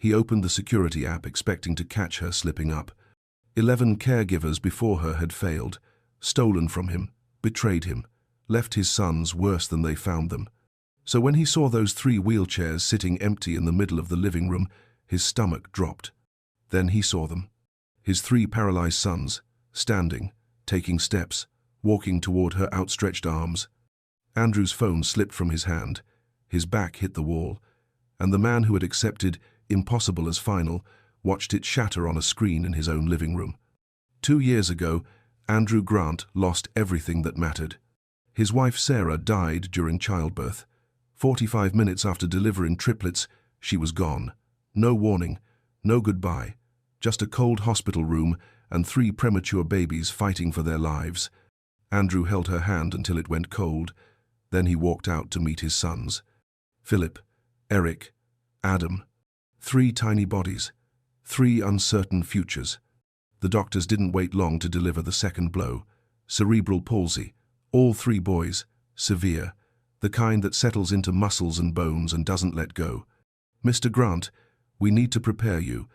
He opened the security app expecting to catch her slipping up. 11 caregivers before her had failed, stolen from him, betrayed him, left his sons worse than they found them. So when he saw those 3 wheelchairs sitting empty in the middle of the living room, his stomach dropped. Then he saw them. His 3 paralyzed sons, standing, taking steps, walking toward her outstretched arms. Andrew's phone slipped from his hand, his back hit the wall, and the man who had accepted impossible as final watched it shatter on a screen in his own living room. 2 years ago, Andrew Grant lost everything that mattered. His wife Sarah died during childbirth. 45 minutes after delivering triplets, she was gone. No warning, no goodbye, just a cold hospital room and 3 premature babies fighting for their lives. Andrew held her hand until it went cold. Then he walked out to meet his sons. Philip, Eric, Adam. 3 tiny bodies, 3 uncertain futures. The doctors didn't wait long to deliver the second blow. Cerebral palsy, all 3 boys, severe, the kind that settles into muscles and bones and doesn't let go. Mr. Grant, we need to prepare you.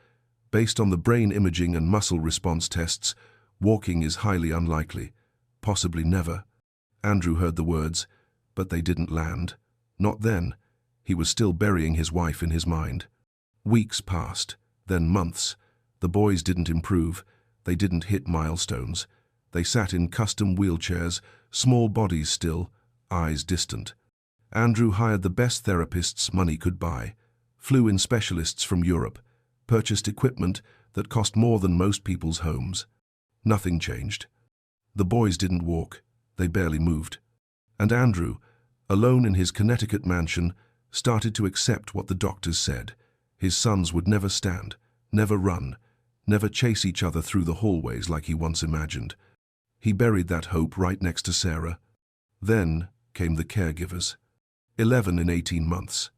Based on the brain imaging and muscle response tests, walking is highly unlikely, possibly never. Andrew heard the words, but they didn't land. Not then. He was still burying his wife in his mind. Weeks passed, then months. The boys didn't improve. They didn't hit milestones. They sat in custom wheelchairs, small bodies still, eyes distant. Andrew hired the best therapists money could buy, flew in specialists from Europe, purchased equipment that cost more than most people's homes. Nothing changed. The boys didn't walk. They barely moved. And Andrew, alone in his Connecticut mansion, started to accept what the doctors said. His sons would never stand, never run, never chase each other through the hallways like he once imagined. He buried that hope right next to Sarah. Then came the caregivers. 11 in 18 months.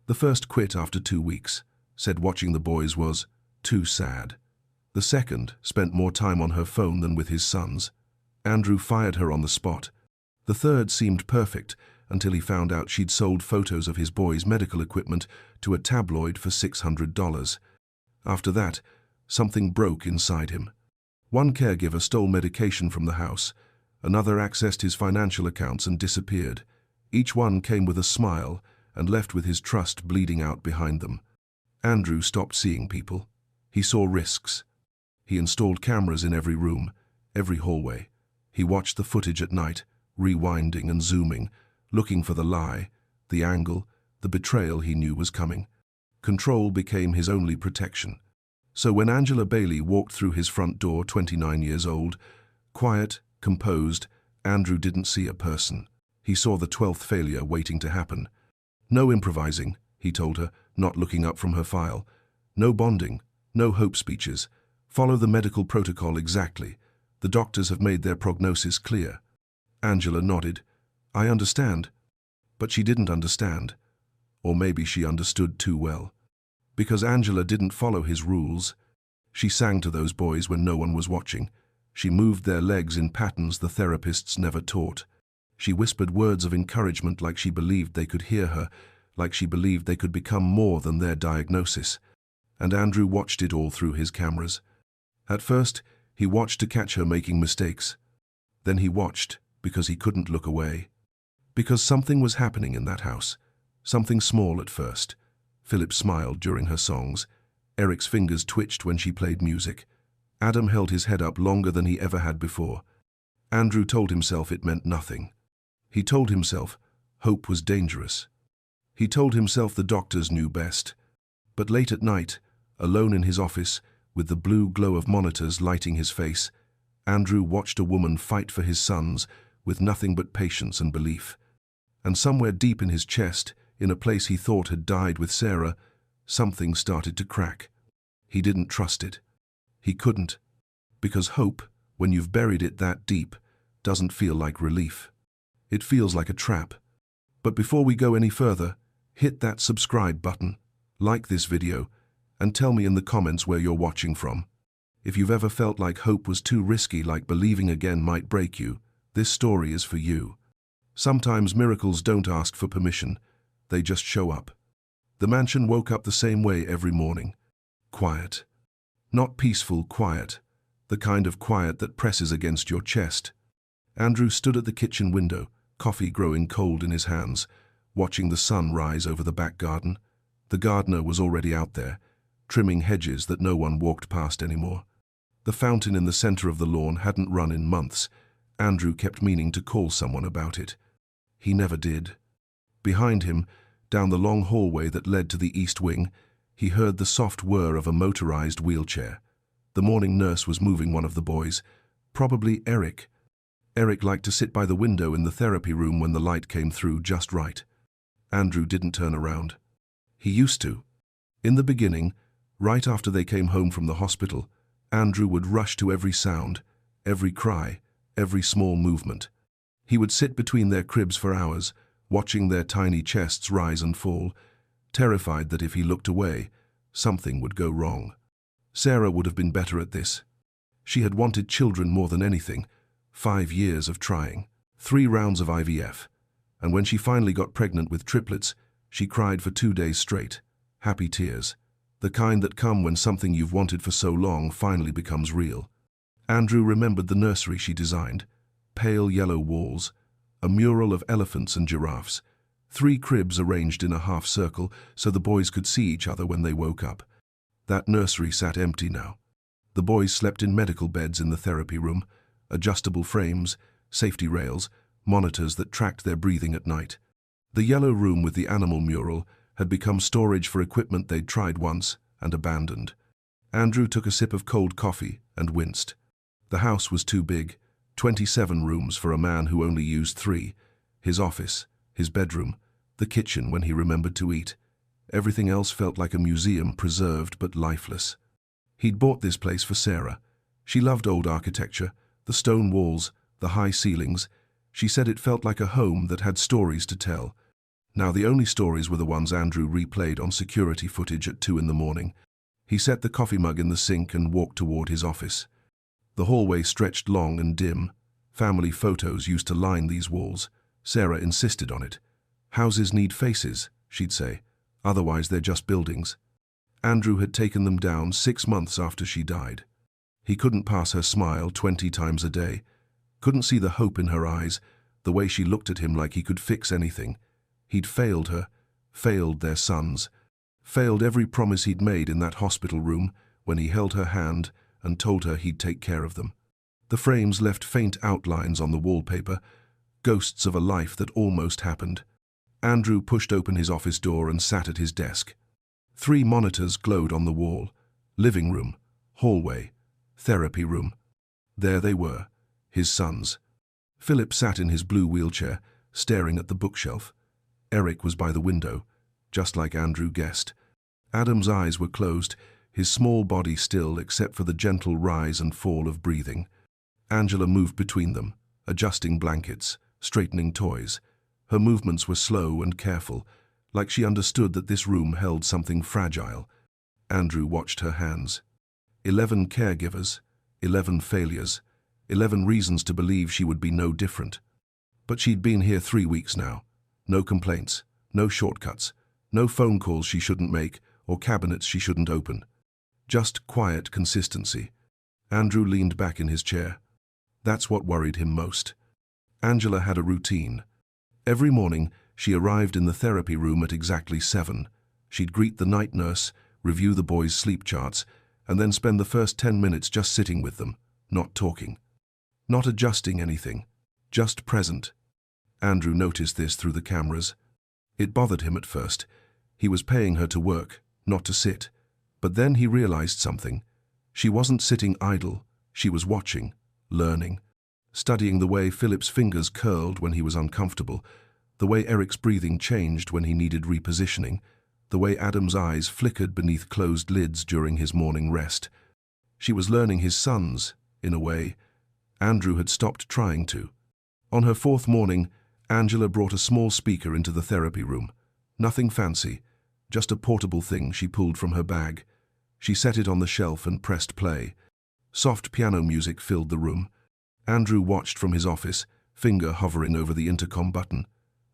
The first quit after 2 weeks, said watching the boys was too sad. The second spent more time on her phone than with his sons. Andrew fired her on the spot. The third seemed perfect until he found out she'd sold photos of his boys' medical equipment to a tabloid for $600. After that, something broke inside him. One caregiver stole medication from the house. Another accessed his financial accounts and disappeared. Each one came with a smile and left with his trust bleeding out behind them. Andrew stopped seeing people. He saw risks. He installed cameras in every room, every hallway. He watched the footage at night, rewinding and zooming, looking for the lie, the angle, the betrayal he knew was coming. Control became his only protection. So when Angela Bailey walked through his front door, 29 years old, quiet, composed, Andrew didn't see a person. He saw the 12th failure waiting to happen. No improvising, he told her, not looking up from her file. No bonding, no hope speeches. Follow the medical protocol exactly. The doctors have made their prognosis clear. Angela nodded. I understand. But she didn't understand. Or maybe she understood too well. Because Angela didn't follow his rules. She sang to those boys when no one was watching. She moved their legs in patterns the therapists never taught. She whispered words of encouragement like she believed they could hear her, like she believed they could become more than their diagnosis. And Andrew watched it all through his cameras. At first, he watched to catch her making mistakes. Then he watched because he couldn't look away. Because something was happening in that house. Something small at first. Philip smiled during her songs. Eric's fingers twitched when she played music. Adam held his head up longer than he ever had before. Andrew told himself it meant nothing. He told himself hope was dangerous. He told himself the doctors knew best. But late at night, alone in his office, with the blue glow of monitors lighting his face, Andrew watched a woman fight for his sons with nothing but patience and belief. And somewhere deep in his chest, in a place he thought had died with Sarah, something started to crack. He didn't trust it. He couldn't. Because hope, when you've buried it that deep, doesn't feel like relief. It feels like a trap. But before we go any further, hit that subscribe button, like this video, and tell me in the comments where you're watching from. If you've ever felt like hope was too risky, like believing again might break you, this story is for you. Sometimes miracles don't ask for permission, they just show up. The mansion woke up the same way every morning. Quiet. Not peaceful quiet, the kind of quiet that presses against your chest. Andrew stood at the kitchen window, coffee growing cold in his hands, watching the sun rise over the back garden. The gardener was already out there, trimming hedges that no one walked past anymore. The fountain in the center of the lawn hadn't run in months. Andrew kept meaning to call someone about it. He never did. Behind him, down the long hallway that led to the east wing, he heard the soft whir of a motorized wheelchair. The morning nurse was moving one of the boys, probably Eric. Eric liked to sit by the window in the therapy room when the light came through just right. Andrew didn't turn around. He used to. In the beginning, right after they came home from the hospital, Andrew would rush to every sound, every cry, every small movement. He would sit between their cribs for hours, watching their tiny chests rise and fall, terrified that if he looked away, something would go wrong. Sarah would have been better at this. She had wanted children more than anything. 5 years of trying, 3 rounds of IVF, and when she finally got pregnant with triplets, she cried for 2 days straight. Happy tears, the kind that come when something you've wanted for so long finally becomes real. Andrew remembered the nursery she designed. Pale yellow walls, a mural of elephants and giraffes, 3 cribs arranged in a half circle so the boys could see each other when they woke up. That nursery sat empty now. The boys slept in medical beds in the therapy room, adjustable frames, safety rails, monitors that tracked their breathing at night. The yellow room with the animal mural had become storage for equipment they'd tried once and abandoned. Andrew took a sip of cold coffee and winced. The house was too big, 27 rooms for a man who only used 3. His office, his bedroom, the kitchen when he remembered to eat. Everything else felt like a museum, preserved but lifeless. He'd bought this place for Sarah. She loved old architecture, the stone walls, the high ceilings. She said it felt like a home that had stories to tell. Now the only stories were the ones Andrew replayed on security footage at 2 in the morning. He set the coffee mug in the sink and walked toward his office. The hallway stretched long and dim. Family photos used to line these walls. Sarah insisted on it. Houses need faces, she'd say. Otherwise they're just buildings. Andrew had taken them down 6 months after she died. He couldn't pass her smile 20 times a day. Couldn't see the hope in her eyes, the way she looked at him like he could fix anything. He'd failed her, failed their sons, failed every promise he'd made in that hospital room when he held her hand and told her he'd take care of them. The frames left faint outlines on the wallpaper, ghosts of a life that almost happened. Andrew pushed open his office door and sat at his desk. 3 monitors glowed on the wall. Living room, hallway, therapy room. There they were, his sons. Philip sat in his blue wheelchair, staring at the bookshelf. Eric was by the window, just like Andrew guessed. Adam's eyes were closed, his small body still except for the gentle rise and fall of breathing. Angela moved between them, adjusting blankets, straightening toys. Her movements were slow and careful, like she understood that this room held something fragile. Andrew watched her hands. 11 caregivers, 11 failures, 11 reasons to believe she would be no different. But she'd been here 3 weeks now. No complaints, no shortcuts, no phone calls she shouldn't make or cabinets she shouldn't open. Just quiet consistency. Andrew leaned back in his chair. That's what worried him most. Angela had a routine. Every morning, she arrived in the therapy room at exactly 7. She'd greet the night nurse, review the boys' sleep charts, and then spend the first 10 minutes just sitting with them, not talking. Not adjusting anything, just present. Andrew noticed this through the cameras. It bothered him at first. He was paying her to work, not to sit. But then he realized something. She wasn't sitting idle. She was watching, learning, studying the way Philip's fingers curled when he was uncomfortable, the way Eric's breathing changed when he needed repositioning, the way Adam's eyes flickered beneath closed lids during his morning rest. She was learning his sons, in a way. Andrew had stopped trying to. On her 4th morning, Angela brought a small speaker into the therapy room. Nothing fancy, just a portable thing she pulled from her bag. She set it on the shelf and pressed play. Soft piano music filled the room. Andrew watched from his office, finger hovering over the intercom button.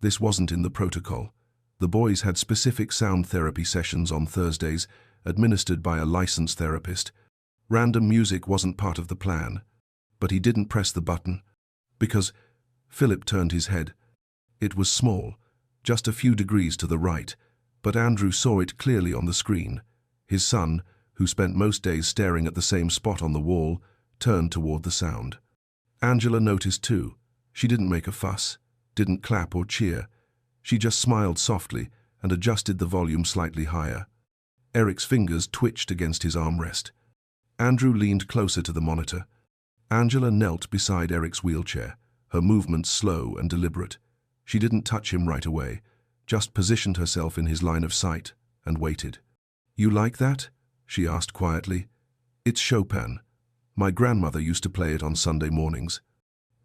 This wasn't in the protocol. The boys had specific sound therapy sessions on Thursdays, administered by a licensed therapist. Random music wasn't part of the plan, but he didn't press the button, because Philip turned his head. It was small, just a few degrees to the right, but Andrew saw it clearly on the screen. His son, who spent most days staring at the same spot on the wall, turned toward the sound. Angela noticed too. She didn't make a fuss, didn't clap or cheer. She just smiled softly and adjusted the volume slightly higher. Eric's fingers twitched against his armrest. Andrew leaned closer to the monitor. Angela knelt beside Eric's wheelchair, her movements slow and deliberate. She didn't touch him right away, just positioned herself in his line of sight and waited. "You like that?" she asked quietly. "It's Chopin. My grandmother used to play it on Sunday mornings."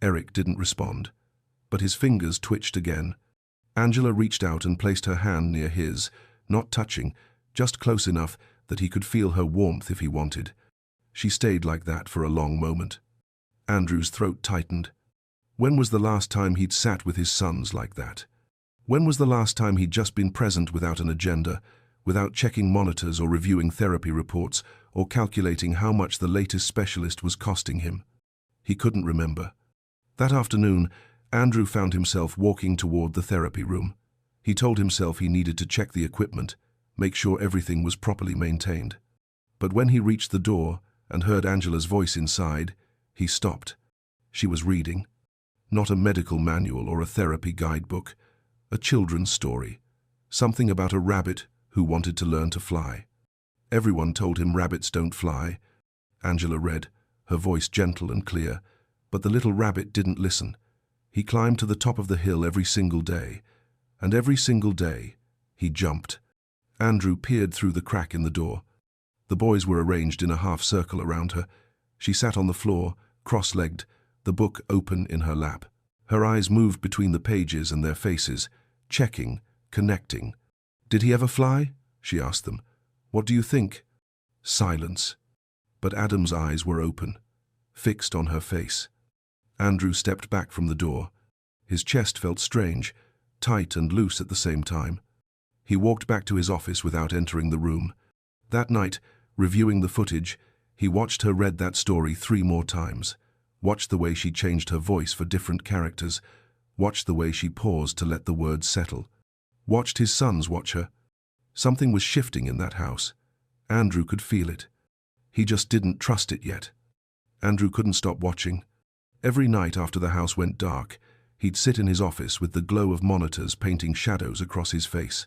Eric didn't respond, but his fingers twitched again. Angela reached out and placed her hand near his, not touching, just close enough that he could feel her warmth if he wanted. She stayed like that for a long moment. Andrew's throat tightened. When was the last time he'd sat with his sons like that? When was the last time he'd just been present without an agenda, without checking monitors or reviewing therapy reports or calculating how much the latest specialist was costing him? He couldn't remember. That afternoon, Andrew found himself walking toward the therapy room. He told himself he needed to check the equipment, make sure everything was properly maintained. But when he reached the door and heard Angela's voice inside, he stopped. She was reading. Not a medical manual or a therapy guidebook, a children's story. Something about a rabbit who wanted to learn to fly. Everyone told him rabbits don't fly. Angela read, her voice gentle and clear, but the little rabbit didn't listen. He climbed to the top of the hill every single day, and every single day he jumped. Andrew peered through the crack in the door. The boys were arranged in a half-circle around her. She sat on the floor, cross-legged, the book open in her lap. Her eyes moved between the pages and their faces, checking, connecting. "Did he ever fly?" she asked them. "What do you think?" Silence. But Adam's eyes were open, fixed on her face. Andrew stepped back from the door. His chest felt strange, tight and loose at the same time. He walked back to his office without entering the room. That night, reviewing the footage, he watched her read that story 3 more times, watched the way she changed her voice for different characters, watched the way she paused to let the words settle, watched his sons watch her. Something was shifting in that house. Andrew could feel it. He just didn't trust it yet. Andrew couldn't stop watching. Every night after the house went dark, he'd sit in his office with the glow of monitors painting shadows across his face.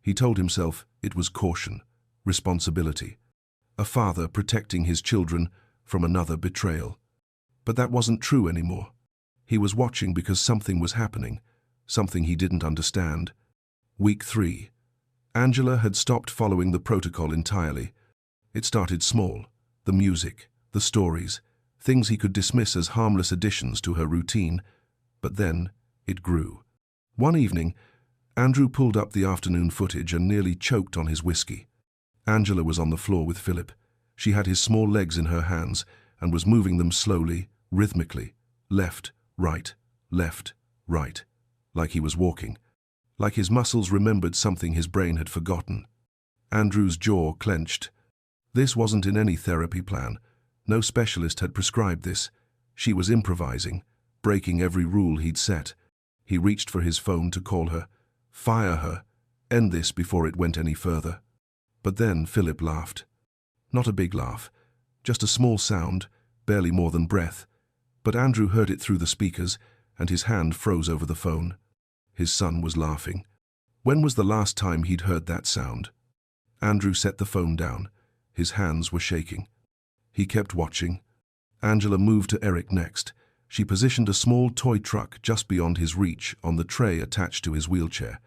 He told himself it was caution, responsibility, a father protecting his children from another betrayal. But that wasn't true anymore. He was watching because something was happening, something he didn't understand. Week 3. Angela had stopped following the protocol entirely. It started small, the music, the stories, things he could dismiss as harmless additions to her routine, but then it grew. One evening, Andrew pulled up the afternoon footage and nearly choked on his whiskey. Angela was on the floor with Philip. She had his small legs in her hands and was moving them slowly, rhythmically, left, right, like he was walking, like his muscles remembered something his brain had forgotten. Andrew's jaw clenched. This wasn't in any therapy plan. No specialist had prescribed this. She was improvising, breaking every rule he'd set. He reached for his phone to call her, fire her, end this before it went any further. But then Philip laughed. Not a big laugh, just a small sound, barely more than breath. But Andrew heard it through the speakers, and his hand froze over the phone. His son was laughing. When was the last time he'd heard that sound? Andrew set the phone down. His hands were shaking. He kept watching. Angela moved to Eric next. She positioned a small toy truck just beyond his reach on the tray attached to his wheelchair,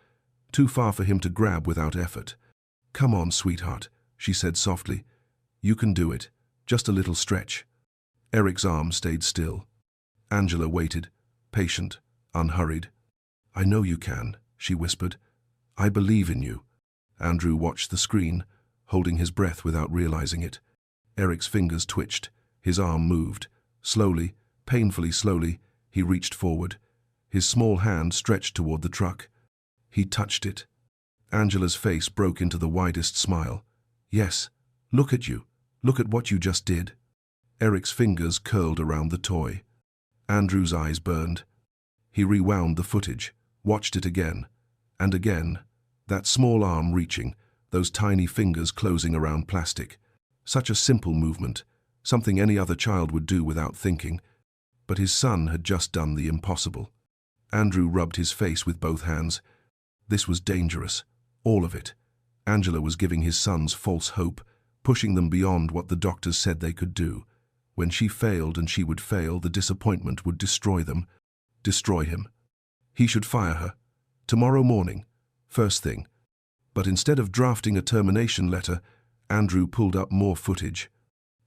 too far for him to grab without effort. "Come on, sweetheart," she said softly. "You can do it. Just a little stretch." Eric's arm stayed still. Angela waited, patient, unhurried. "I know you can," she whispered. "I believe in you." Andrew watched the screen, holding his breath without realizing it. Eric's fingers twitched. His arm moved. Slowly, painfully slowly, he reached forward. His small hand stretched toward the truck. He touched it. Angela's face broke into the widest smile. Yes, look at you. Look at what you just did. Eric's fingers curled around the toy. Andrew's eyes burned. He rewound the footage, watched it again, and again. That small arm reaching, those tiny fingers closing around plastic. Such a simple movement, something any other child would do without thinking. But his son had just done the impossible. Andrew rubbed his face with both hands. This was dangerous, all of it. Angela was giving his sons false hope, pushing them beyond what the doctors said they could do. When she failed and she would fail, the disappointment would destroy them. Destroy him. He should fire her. Tomorrow morning. First thing. But instead of drafting a termination letter, Andrew pulled up more footage.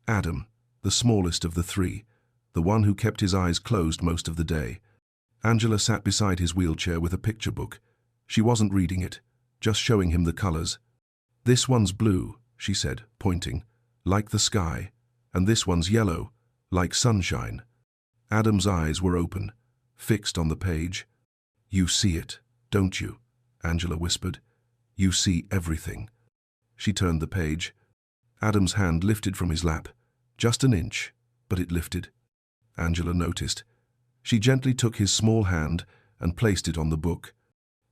Adam, the smallest of the three, the one who kept his eyes closed most of the day. Angela sat beside his wheelchair with a picture book. She wasn't reading it, just showing him the colors. This one's blue, she said, pointing, like the sky, and this one's yellow, like sunshine. Adam's eyes were open, fixed on the page. You see it, don't you? Angela whispered. You see everything. She turned the page. Adam's hand lifted from his lap. Just an inch, but it lifted. Angela noticed. She gently took his small hand and placed it on the book.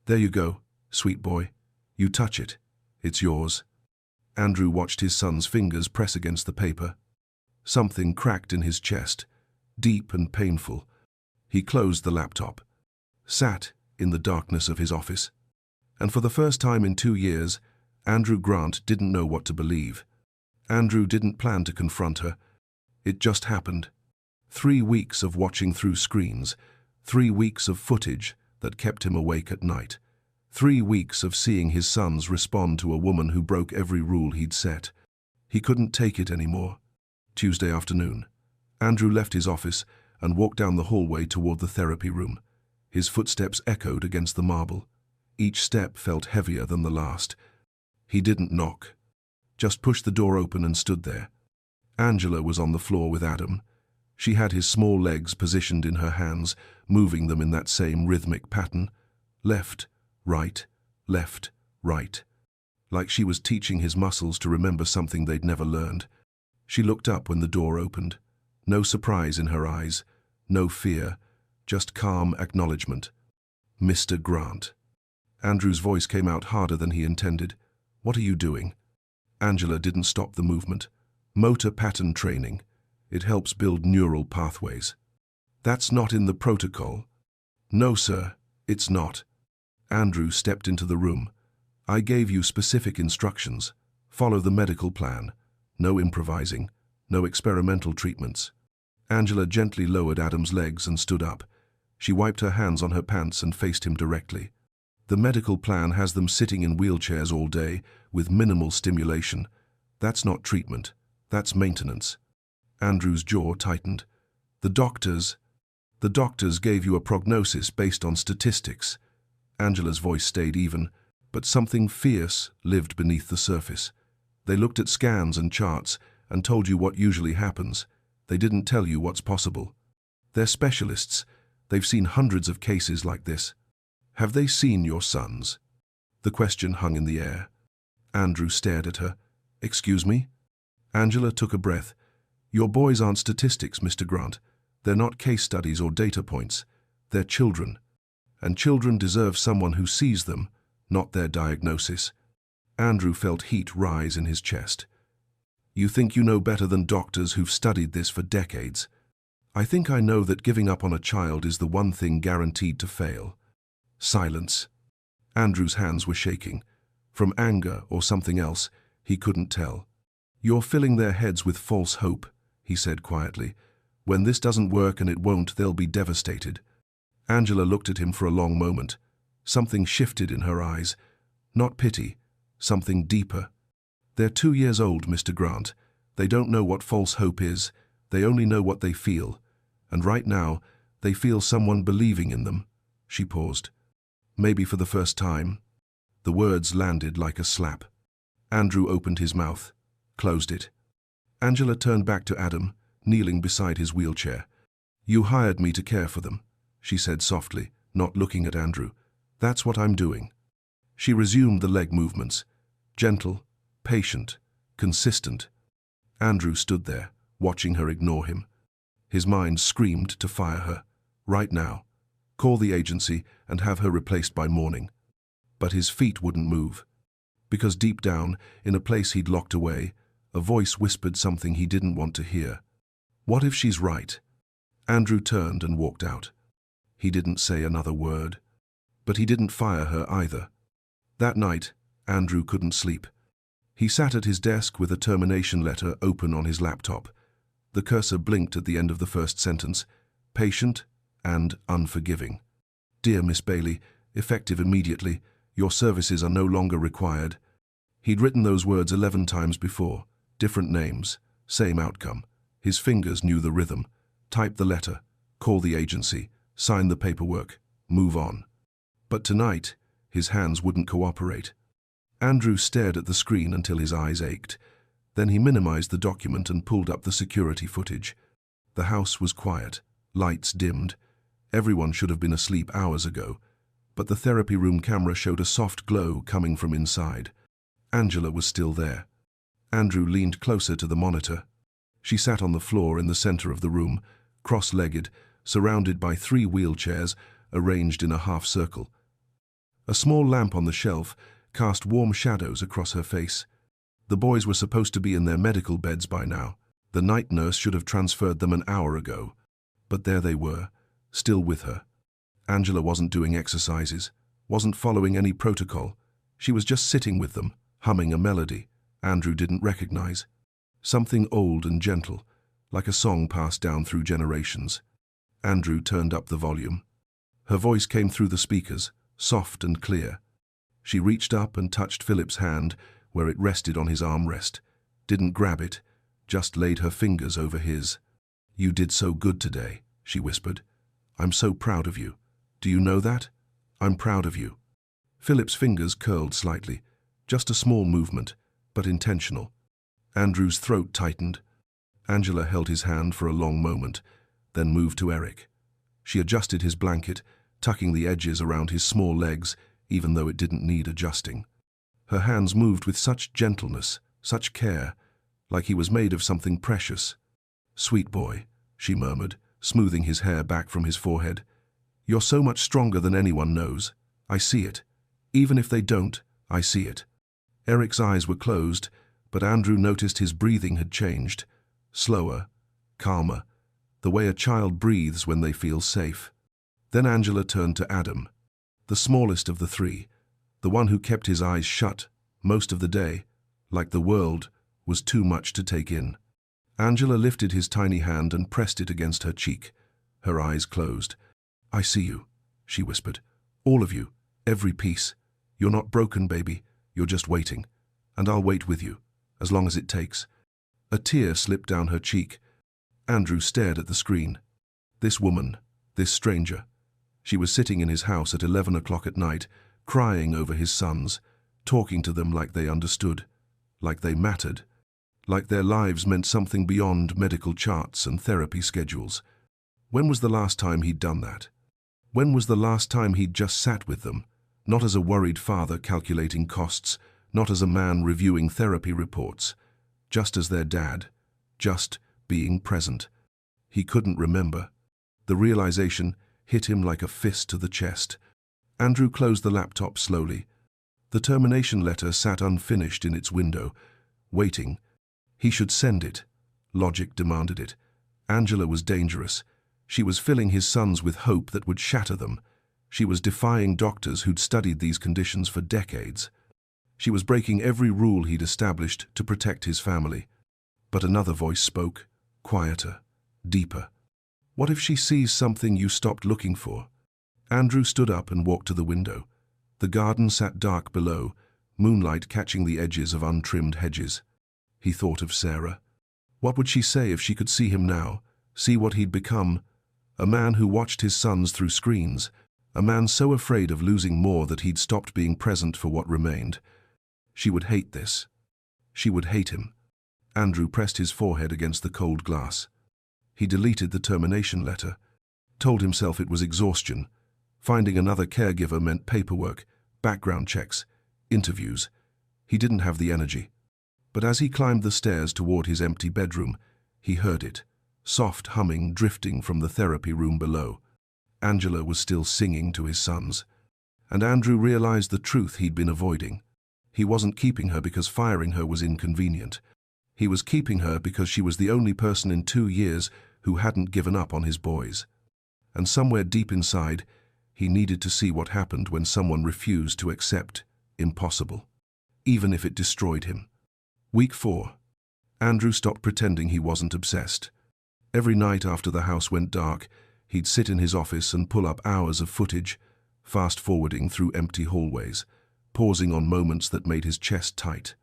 There you go, sweet boy. You touch it. It's yours. Andrew watched his son's fingers press against the paper. Something cracked in his chest, deep and painful. He closed the laptop, sat in the darkness of his office. And for the first time in 2 years, Andrew Grant didn't know what to believe. Andrew didn't plan to confront her. It just happened. 3 weeks of watching through screens, 3 weeks of footage that kept him awake at night. 3 weeks of seeing his sons respond to a woman who broke every rule he'd set. He couldn't take it anymore. Tuesday afternoon. Andrew left his office and walked down the hallway toward the therapy room. His footsteps echoed against the marble. Each step felt heavier than the last. He didn't knock, just pushed the door open and stood there. Angela was on the floor with Adam. She had his small legs positioned in her hands, moving them in that same rhythmic pattern. Left, right, left, right. Like she was teaching his muscles to remember something they'd never learned. She looked up when the door opened. No surprise in her eyes, no fear, just calm acknowledgement. Mr. Grant. Andrew's voice came out harder than he intended. What are you doing? Angela didn't stop the movement. Motor pattern training. It helps build neural pathways. That's not in the protocol. No, sir, it's not. Andrew stepped into the room. I gave you specific instructions. Follow the medical plan. No improvising. No experimental treatments. Angela gently lowered Adam's legs and stood up. She wiped her hands on her pants and faced him directly. The medical plan has them sitting in wheelchairs all day, with minimal stimulation. That's not treatment. That's maintenance. Andrew's jaw tightened. The doctors gave you a prognosis based on statistics. Angela's voice stayed even, but something fierce lived beneath the surface. They looked at scans and charts and told you what usually happens. They didn't tell you what's possible. They're specialists. They've seen hundreds of cases like this. Have they seen your sons? The question hung in the air. Andrew stared at her. Excuse me? Angela took a breath. Your boys aren't statistics, Mr. Grant. They're not case studies or data points. They're children. And children deserve someone who sees them, not their diagnosis. Andrew felt heat rise in his chest. You think you know better than doctors who've studied this for decades. I think I know that giving up on a child is the one thing guaranteed to fail. Silence. Andrew's hands were shaking. From anger or something else, he couldn't tell. You're filling their heads with false hope, he said quietly. When this doesn't work, and it won't, they'll be devastated. Angela looked at him for a long moment. Something shifted in her eyes. Not pity, something deeper. They're 2 years old, Mr. Grant. They don't know what false hope is. They only know what they feel. And right now, they feel someone believing in them. She paused. Maybe for the first time. The words landed like a slap. Andrew opened his mouth, closed it. Angela turned back to Adam, kneeling beside his wheelchair. You hired me to care for them, she said softly, not looking at Andrew. That's what I'm doing. She resumed the leg movements. Gentle, patient, consistent. Andrew stood there, watching her ignore him. His mind screamed to fire her. Right now. Call the agency and have her replaced by morning. But his feet wouldn't move. Because deep down, in a place he'd locked away, a voice whispered something he didn't want to hear. What if she's right? Andrew turned and walked out. He didn't say another word. But he didn't fire her either. That night, Andrew couldn't sleep. He sat at his desk with a termination letter open on his laptop. The cursor blinked at the end of the first sentence, patient and unforgiving. Dear Miss Bailey, effective immediately, your services are no longer required. He'd written those words 11 times before, different names, same outcome. His fingers knew the rhythm. Type the letter, call the agency, sign the paperwork, move on. But tonight, his hands wouldn't cooperate. Andrew stared at the screen until his eyes ached. Then he minimized the document and pulled up the security footage. The house was quiet, lights dimmed. Everyone should have been asleep hours ago, but the therapy room camera showed a soft glow coming from inside. Angela was still there. Andrew leaned closer to the monitor. She sat on the floor in the center of the room, cross-legged, surrounded by 3 wheelchairs arranged in a half circle. A small lamp on the shelf cast warm shadows across her face. The boys were supposed to be in their medical beds by now. The night nurse should have transferred them an hour ago. But there they were, still with her. Angela wasn't doing exercises, wasn't following any protocol. She was just sitting with them, humming a melody Andrew didn't recognize. Something old and gentle, like a song passed down through generations. Andrew turned up the volume. Her voice came through the speakers, soft and clear. She reached up and touched Philip's hand where it rested on his armrest. Didn't grab it, just laid her fingers over his. You did so good today, she whispered. I'm so proud of you. Do you know that? I'm proud of you. Philip's fingers curled slightly, just a small movement, but intentional. Andrew's throat tightened. Angela held his hand for a long moment, then moved to Eric. She adjusted his blanket, tucking the edges around his small legs, even though it didn't need adjusting. Her hands moved with such gentleness, such care, like he was made of something precious. Sweet boy, she murmured, smoothing his hair back from his forehead. You're so much stronger than anyone knows. I see it. Even if they don't, I see it. Eric's eyes were closed, but Andrew noticed his breathing had changed. Slower, calmer, the way a child breathes when they feel safe. Then Angela turned to Adam, the smallest of the 3, the one who kept his eyes shut most of the day, like the world was too much to take in. Angela lifted his tiny hand and pressed it against her cheek. Her eyes closed. I see you, she whispered. All of you, every piece. You're not broken, baby. You're just waiting. And I'll wait with you, as long as it takes. A tear slipped down her cheek. Andrew stared at the screen. This woman, this stranger. She was sitting in his house at 11 o'clock at night, crying over his sons, talking to them like they understood, like they mattered, like their lives meant something beyond medical charts and therapy schedules. When was the last time he'd done that? When was the last time he'd just sat with them, not as a worried father calculating costs, not as a man reviewing therapy reports, just as their dad, just being present? He couldn't remember. The realization hit him like a fist to the chest. Andrew closed the laptop slowly. The termination letter sat unfinished in its window, waiting. He should send it. Logic demanded it. Angela was dangerous. She was filling his sons with hope that would shatter them. She was defying doctors who'd studied these conditions for decades. She was breaking every rule he'd established to protect his family. But another voice spoke, quieter, deeper. What if she sees something you stopped looking for? Andrew stood up and walked to the window. The garden sat dark below, moonlight catching the edges of untrimmed hedges. He thought of Sarah. What would she say if she could see him now, see what he'd become? A man who watched his sons through screens, a man so afraid of losing more that he'd stopped being present for what remained. She would hate this. She would hate him. Andrew pressed his forehead against the cold glass. He deleted the termination letter, told himself it was exhaustion. Finding another caregiver meant paperwork, background checks, interviews. He didn't have the energy. But as he climbed the stairs toward his empty bedroom, he heard it, soft humming drifting from the therapy room below. Angela was still singing to his sons. And Andrew realized the truth he'd been avoiding. He wasn't keeping her because firing her was inconvenient. He was keeping her because she was the only person in 2 years who hadn't given up on his boys. And somewhere deep inside, he needed to see what happened when someone refused to accept impossible, even if it destroyed him. Week 4. Andrew stopped pretending he wasn't obsessed. Every night after the house went dark, he'd sit in his office and pull up hours of footage, fast-forwarding through empty hallways, pausing on moments that made his chest tight,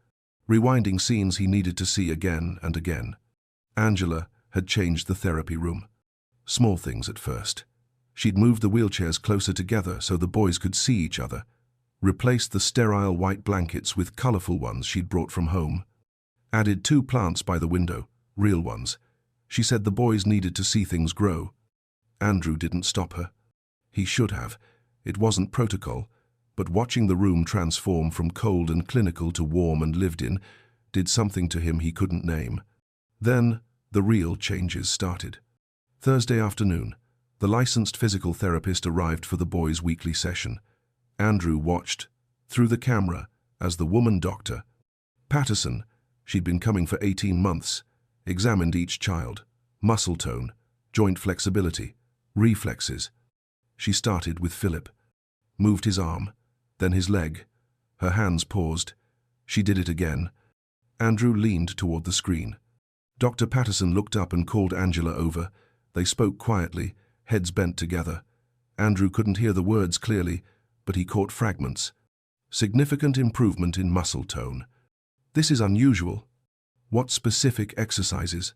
rewinding scenes he needed to see again and again. Angela had changed the therapy room. Small things at first. She'd moved the wheelchairs closer together so the boys could see each other, replaced the sterile white blankets with colorful ones she'd brought from home, added 2 plants by the window, real ones. She said the boys needed to see things grow. Andrew didn't stop her. He should have. It wasn't protocol, but watching the room transform from cold and clinical to warm and lived in did something to him he couldn't name. Then, the real changes started. Thursday afternoon, the licensed physical therapist arrived for the boys' weekly session. Andrew watched, through the camera, as the woman doctor, Patterson, she'd been coming for 18 months, examined each child, muscle tone, joint flexibility, reflexes. She started with Philip, moved his arm, then his leg. Her hands paused. She did it again. Andrew leaned toward the screen. Dr. Patterson looked up and called Angela over. They spoke quietly, heads bent together. Andrew couldn't hear the words clearly, but he caught fragments. Significant improvement in muscle tone. This is unusual. What specific exercises?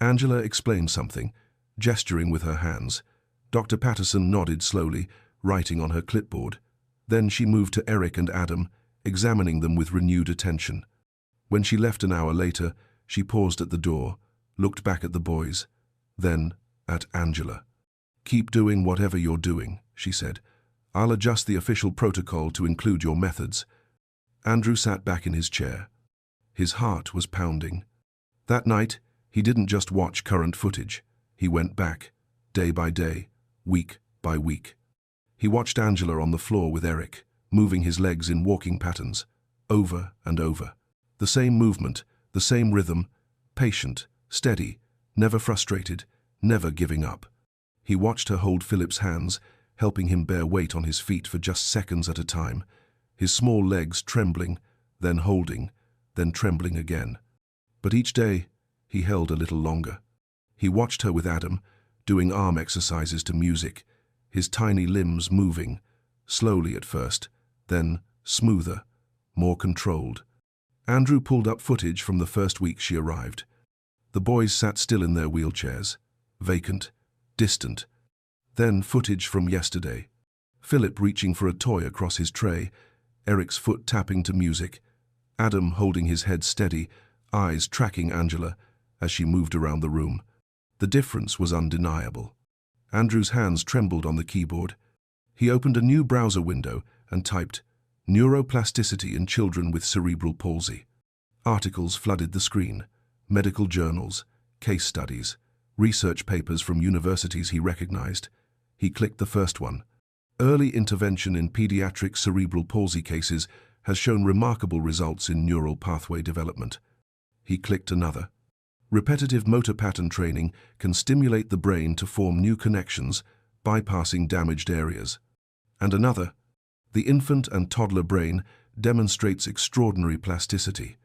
Angela explained something, gesturing with her hands. Dr. Patterson nodded slowly, writing on her clipboard. Then she moved to Eric and Adam, examining them with renewed attention. When she left an hour later, she paused at the door, looked back at the boys, then at Angela. "Keep doing whatever you're doing," she said. "I'll adjust the official protocol to include your methods." Andrew sat back in his chair. His heart was pounding. That night, he didn't just watch current footage. He went back, day by day, week by week. He watched Angela on the floor with Eric, moving his legs in walking patterns, over and over. The same movement, the same rhythm, patient, steady, never frustrated, never giving up. He watched her hold Philip's hands, helping him bear weight on his feet for just seconds at a time, his small legs trembling, then holding, then trembling again. But each day, he held a little longer. He watched her with Adam, doing arm exercises to music, his tiny limbs moving, slowly at first, then smoother, more controlled. Andrew pulled up footage from the first week she arrived. The boys sat still in their wheelchairs, vacant, distant. Then footage from yesterday. Philip reaching for a toy across his tray, Eric's foot tapping to music, Adam holding his head steady, eyes tracking Angela as she moved around the room. The difference was undeniable. Andrew's hands trembled on the keyboard. He opened a new browser window and typed, "Neuroplasticity in children with cerebral palsy." Articles flooded the screen, medical journals, case studies, research papers from universities he recognized. He clicked the first one. Early intervention in pediatric cerebral palsy cases has shown remarkable results in neural pathway development. He clicked another. Repetitive motor pattern training can stimulate the brain to form new connections, bypassing damaged areas. And another. The infant and toddler brain demonstrates extraordinary plasticity.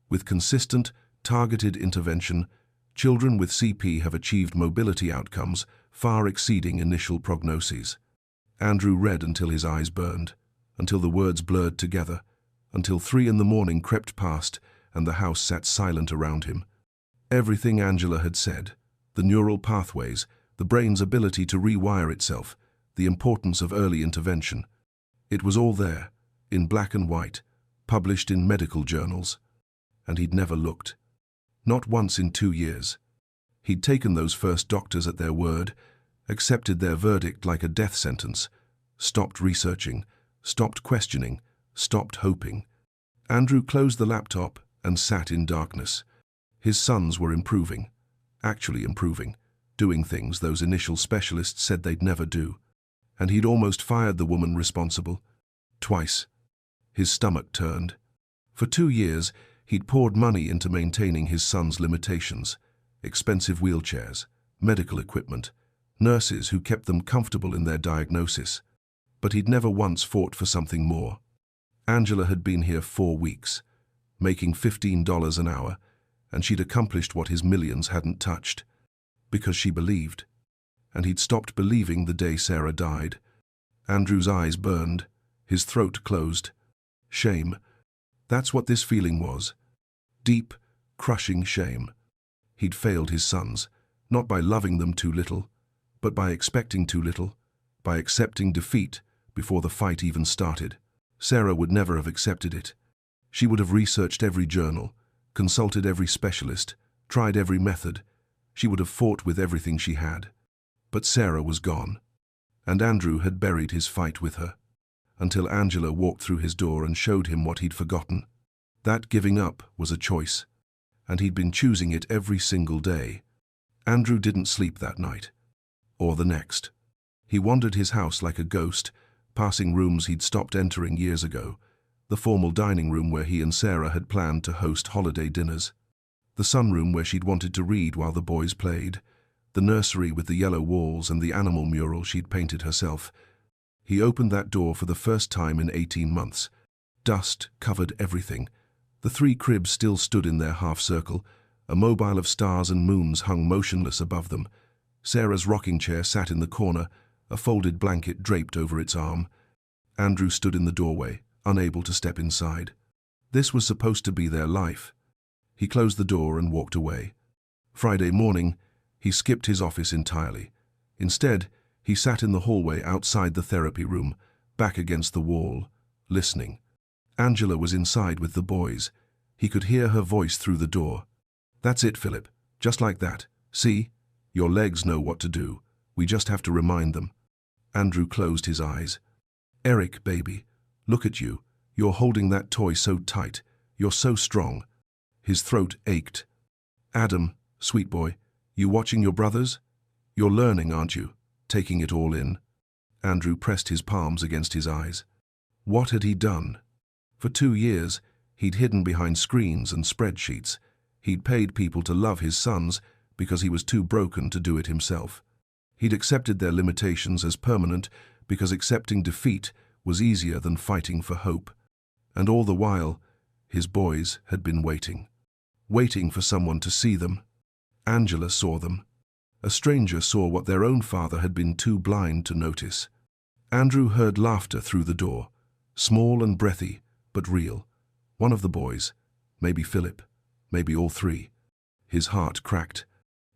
With consistent, targeted intervention, children with CP have achieved mobility outcomes far exceeding initial prognoses. Andrew read until his eyes burned, until the words blurred together, until 3 a.m. crept past and the house sat silent around him. Everything Angela had said, the neural pathways, the brain's ability to rewire itself, the importance of early intervention. It was all there, in black and white, published in medical journals. And he'd never looked. Not once in 2 years. He'd taken those first doctors at their word, accepted their verdict like a death sentence, stopped researching, stopped questioning, stopped hoping. Andrew closed the laptop and sat in darkness. His sons were improving, actually improving, doing things those initial specialists said they'd never do. And he'd almost fired the woman responsible. Twice. His stomach turned. For 2 years, he'd poured money into maintaining his son's limitations, expensive wheelchairs, medical equipment, nurses who kept them comfortable in their diagnosis. But he'd never once fought for something more. Angela had been here 4 weeks, making $15 an hour, and she'd accomplished what his millions hadn't touched. Because she believed. And he'd stopped believing the day Sarah died. Andrew's eyes burned, his throat closed. Shame. That's what this feeling was. Deep, crushing shame. He'd failed his sons, not by loving them too little, but by expecting too little, by accepting defeat before the fight even started. Sarah would never have accepted it. She would have researched every journal, consulted every specialist, tried every method. She would have fought with everything she had. But Sarah was gone, and Andrew had buried his fight with her, until Angela walked through his door and showed him what he'd forgotten. That giving up was a choice, and he'd been choosing it every single day. Andrew didn't sleep that night, or the next. He wandered his house like a ghost, passing rooms he'd stopped entering years ago, the formal dining room where he and Sarah had planned to host holiday dinners, the sunroom where she'd wanted to read while the boys played, the nursery with the yellow walls and the animal mural she'd painted herself. He opened that door for the first time in 18 months. Dust covered everything. The 3 cribs still stood in their half-circle. A mobile of stars and moons hung motionless above them. Sarah's rocking chair sat in the corner, a folded blanket draped over its arm. Andrew stood in the doorway, unable to step inside. This was supposed to be their life. He closed the door and walked away. Friday morning, he skipped his office entirely. Instead, he sat in the hallway outside the therapy room, back against the wall, listening. Angela was inside with the boys. He could hear her voice through the door. "That's it, Philip. Just like that. See? Your legs know what to do. We just have to remind them." Andrew closed his eyes. "Eric, baby, look at you. You're holding that toy so tight. You're so strong." His throat ached. "Adam, sweet boy, you watching your brothers? You're learning, aren't you? Taking it all in?" Andrew pressed his palms against his eyes. What had he done? For 2 years, he'd hidden behind screens and spreadsheets. He'd paid people to love his sons because he was too broken to do it himself. He'd accepted their limitations as permanent because accepting defeat was easier than fighting for hope. And all the while, his boys had been waiting. Waiting for someone to see them. Angela saw them. A stranger saw what their own father had been too blind to notice. Andrew heard laughter through the door, small and breathy, but real. One of the boys, maybe Philip, maybe all 3. His heart cracked.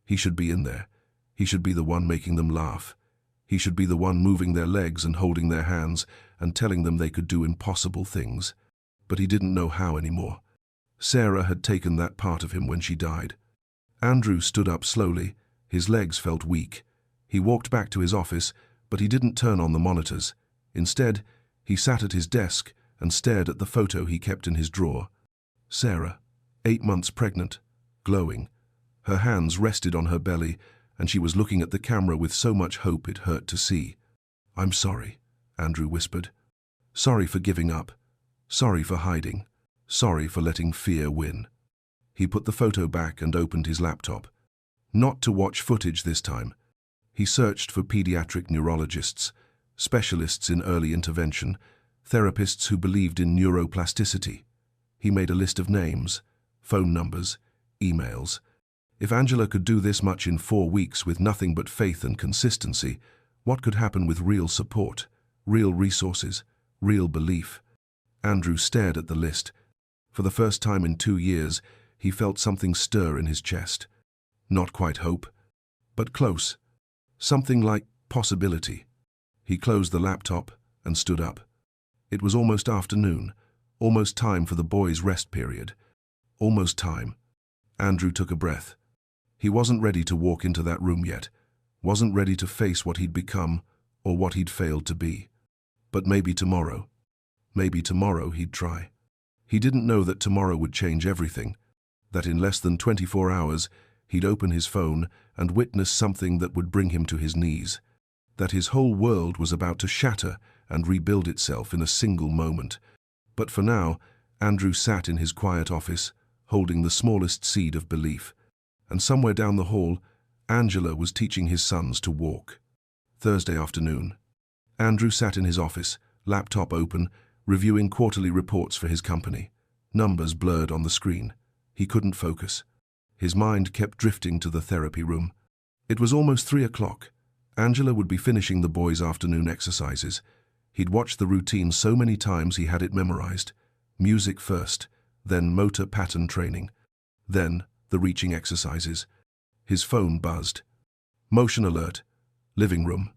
He should be in there. He should be the one making them laugh. He should be the one moving their legs and holding their hands and telling them they could do impossible things. But he didn't know how anymore. Sarah had taken that part of him when she died. Andrew stood up slowly. His legs felt weak. He walked back to his office, but he didn't turn on the monitors. Instead, he sat at his desk and stared at the photo he kept in his drawer. Sarah, 8 months pregnant, glowing. Her hands rested on her belly, and she was looking at the camera with so much hope it hurt to see. "I'm sorry," Andrew whispered. "Sorry for giving up. Sorry for hiding. Sorry for letting fear win." He put the photo back and opened his laptop. Not to watch footage this time. He searched for pediatric neurologists, specialists in early intervention, therapists who believed in neuroplasticity. He made a list of names, phone numbers, emails. If Angela could do this much in 4 weeks with nothing but faith and consistency, what could happen with real support, real resources, real belief? Andrew stared at the list. For the first time in 2 years, he felt something stir in his chest. Not quite hope, but close. Something like possibility. He closed the laptop and stood up. It was almost afternoon, almost time for the boys' rest period. Almost time. Andrew took a breath. He wasn't ready to walk into that room yet, wasn't ready to face what he'd become or what he'd failed to be. But maybe tomorrow. Maybe tomorrow he'd try. He didn't know that tomorrow would change everything, that in less than 24 hours he'd open his phone and witness something that would bring him to his knees, that his whole world was about to shatter and rebuild itself in a single moment. But for now, Andrew sat in his quiet office, holding the smallest seed of belief. And somewhere down the hall, Angela was teaching his sons to walk. Thursday afternoon. Andrew sat in his office, laptop open, reviewing quarterly reports for his company. Numbers blurred on the screen. He couldn't focus. His mind kept drifting to the therapy room. It was almost 3 o'clock. Angela would be finishing the boys' afternoon exercises. He'd watched the routine so many times he had it memorized. Music first, then motor pattern training, then the reaching exercises. His phone buzzed. Motion alert. Living room.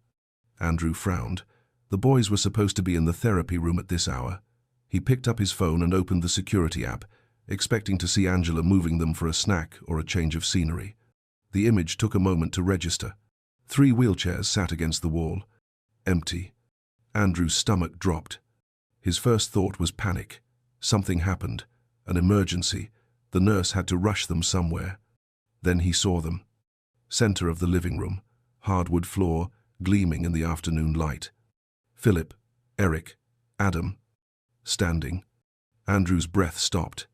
Andrew frowned. The boys were supposed to be in the therapy room at this hour. He picked up his phone and opened the security app, expecting to see Angela moving them for a snack or a change of scenery. The image took a moment to register. 3 wheelchairs sat against the wall. Empty. Andrew's stomach dropped. His first thought was panic. Something happened. An emergency. The nurse had to rush them somewhere. Then he saw them. Center of the living room. Hardwood floor, gleaming in the afternoon light. Philip, Eric, Adam. Standing. Andrew's breath stopped.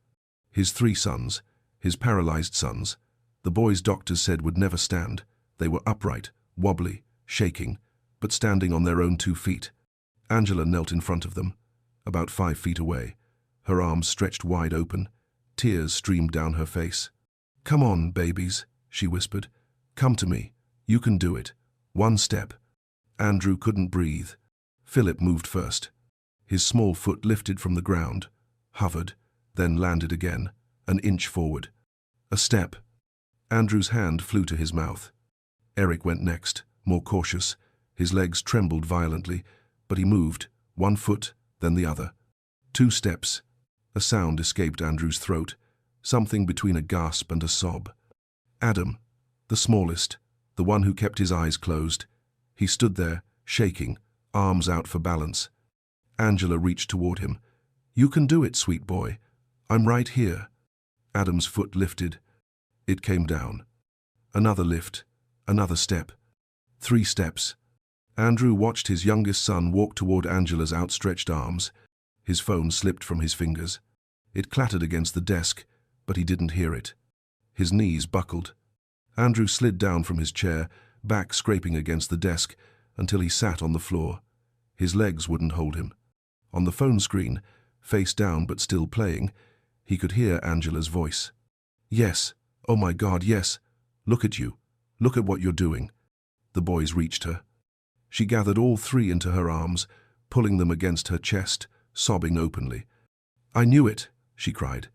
His 3 sons, his paralyzed sons, the boys doctors said would never stand. They were upright, wobbly, shaking, but standing on their own 2 feet. Angela knelt in front of them, about 5 feet away, her arms stretched wide open. Tears streamed down her face. "Come on, babies," she whispered. "Come to me. You can do it. 1 step." Andrew couldn't breathe. Philip moved first. His small foot lifted from the ground, hovered, then landed again, an inch forward. A step. Andrew's hand flew to his mouth. Eric went next, more cautious. His legs trembled violently, but he moved, 1 foot, then the other. 2 steps. A sound escaped Andrew's throat, something between a gasp and a sob. Adam, the smallest, the one who kept his eyes closed. He stood there, shaking, arms out for balance. Angela reached toward him. "You can do it, sweet boy. I'm right here." Adam's foot lifted. It came down. Another lift, another step. 3 steps. Andrew watched his youngest son walk toward Angela's outstretched arms. His phone slipped from his fingers. It clattered against the desk, but he didn't hear it. His knees buckled. Andrew slid down from his chair, back scraping against the desk, until he sat on the floor. His legs wouldn't hold him. On the phone screen, face down but still playing, he could hear Angela's voice. "Yes. Oh my God, yes. Look at you. Look at what you're doing." The boys reached her. She gathered all 3 into her arms, pulling them against her chest, sobbing openly. "I knew it," she cried.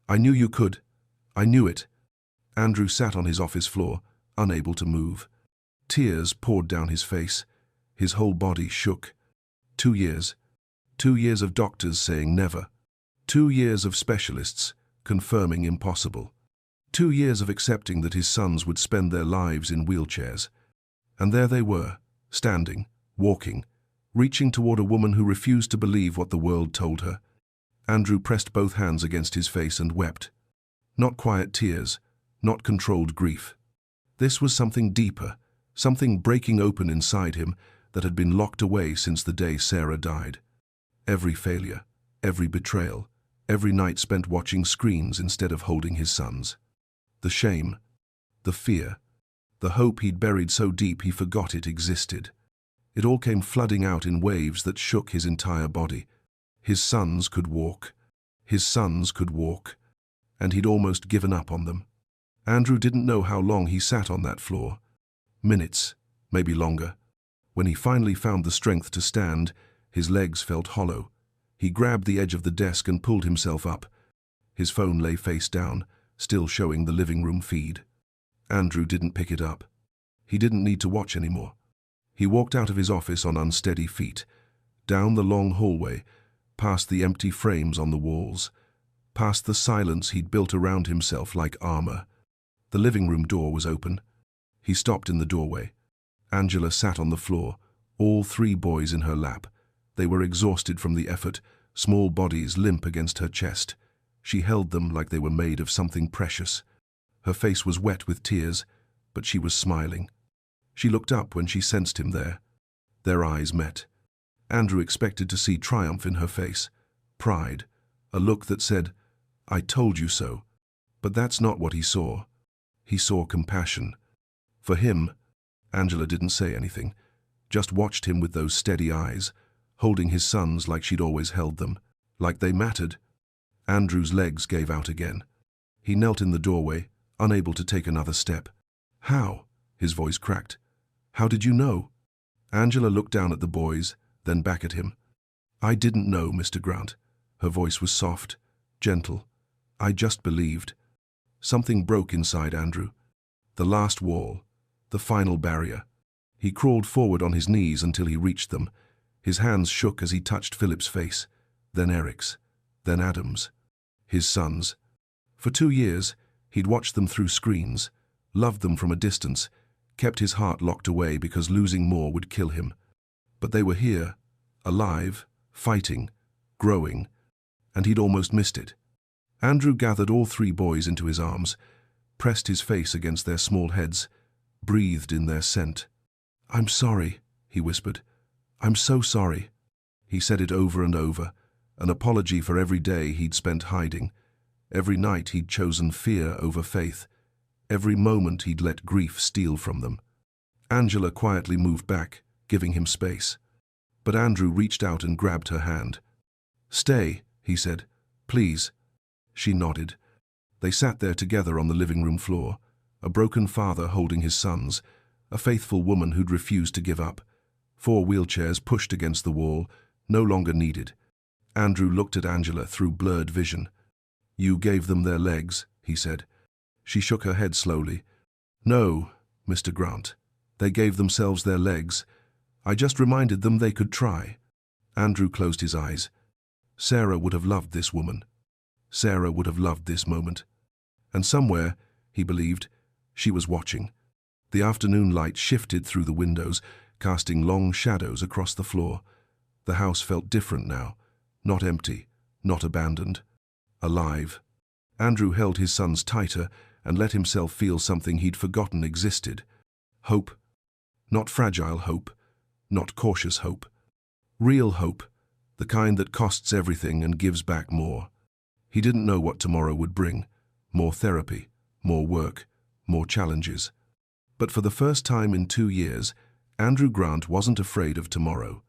"I knew you could. I knew it." Andrew sat on his office floor, unable to move. Tears poured down his face. His whole body shook. 2 years. 2 years of doctors saying never. 2 years of specialists confirming impossible. 2 years of accepting that his sons would spend their lives in wheelchairs. And there they were, standing, walking, reaching toward a woman who refused to believe what the world told her. Andrew pressed both hands against his face and wept. Not quiet tears, not controlled grief. This was something deeper, something breaking open inside him that had been locked away since the day Sarah died. Every failure, every betrayal, every night spent watching screens instead of holding his sons. The shame, the fear, the hope he'd buried so deep he forgot it existed. It all came flooding out in waves that shook his entire body. His sons could walk. His sons could walk. And he'd almost given up on them. Andrew didn't know how long he sat on that floor. Minutes, maybe longer. When he finally found the strength to stand, his legs felt hollow. He grabbed the edge of the desk and pulled himself up. His phone lay face down, still showing the living room feed. Andrew didn't pick it up. He didn't need to watch anymore. He walked out of his office on unsteady feet, down the long hallway, past the empty frames on the walls, past the silence he'd built around himself like armor. The living room door was open. He stopped in the doorway. Angela sat on the floor, all 3 boys in her lap. They were exhausted from the effort, small bodies limp against her chest. She held them like they were made of something precious. Her face was wet with tears, but she was smiling. She looked up when she sensed him there. Their eyes met. Andrew expected to see triumph in her face, pride, a look that said, "I told you so." But that's not what he saw. He saw compassion. For him, Angela didn't say anything, just watched him with those steady eyes, holding his sons like she'd always held them, like they mattered. Andrew's legs gave out again. He knelt in the doorway, unable to take another step. "How?" His voice cracked. "How did you know?" Angela looked down at the boys, then back at him. "I didn't know, Mr. Grant." Her voice was soft, gentle. "I just believed." Something broke inside Andrew. The last wall, the final barrier. He crawled forward on his knees until he reached them. His hands shook as he touched Philip's face, then Eric's, then Adam's, his sons. For 2 years, he'd watched them through screens, loved them from a distance, kept his heart locked away because losing more would kill him. But they were here, alive, fighting, growing, and he'd almost missed it. Andrew gathered all 3 boys into his arms, pressed his face against their small heads, breathed in their scent. "I'm sorry," he whispered. "I'm so sorry." He said it over and over, an apology for every day he'd spent hiding, every night he'd chosen fear over faith, every moment he'd let grief steal from them. Angela quietly moved back, giving him space. But Andrew reached out and grabbed her hand. "Stay," he said. "Please." She nodded. They sat there together on the living room floor, a broken father holding his sons, a faithful woman who'd refused to give up, 4 wheelchairs pushed against the wall, no longer needed. Andrew looked at Angela through blurred vision. "You gave them their legs," he said. She shook her head slowly. "No, Mr. Grant. They gave themselves their legs. I just reminded them they could try." Andrew closed his eyes. Sarah would have loved this woman. Sarah would have loved this moment. And somewhere, he believed, she was watching. The afternoon light shifted through the windows, casting long shadows across the floor. The house felt different now, not empty, not abandoned, alive. Andrew held his sons tighter and let himself feel something he'd forgotten existed. Hope. Not fragile hope, not cautious hope. Real hope, the kind that costs everything and gives back more. He didn't know what tomorrow would bring. More therapy, more work, more challenges. But for the first time in 2 years, Andrew Grant wasn't afraid of tomorrow.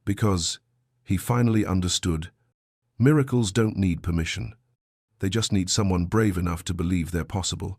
Because he finally understood, miracles don't need permission. They just need someone brave enough to believe they're possible.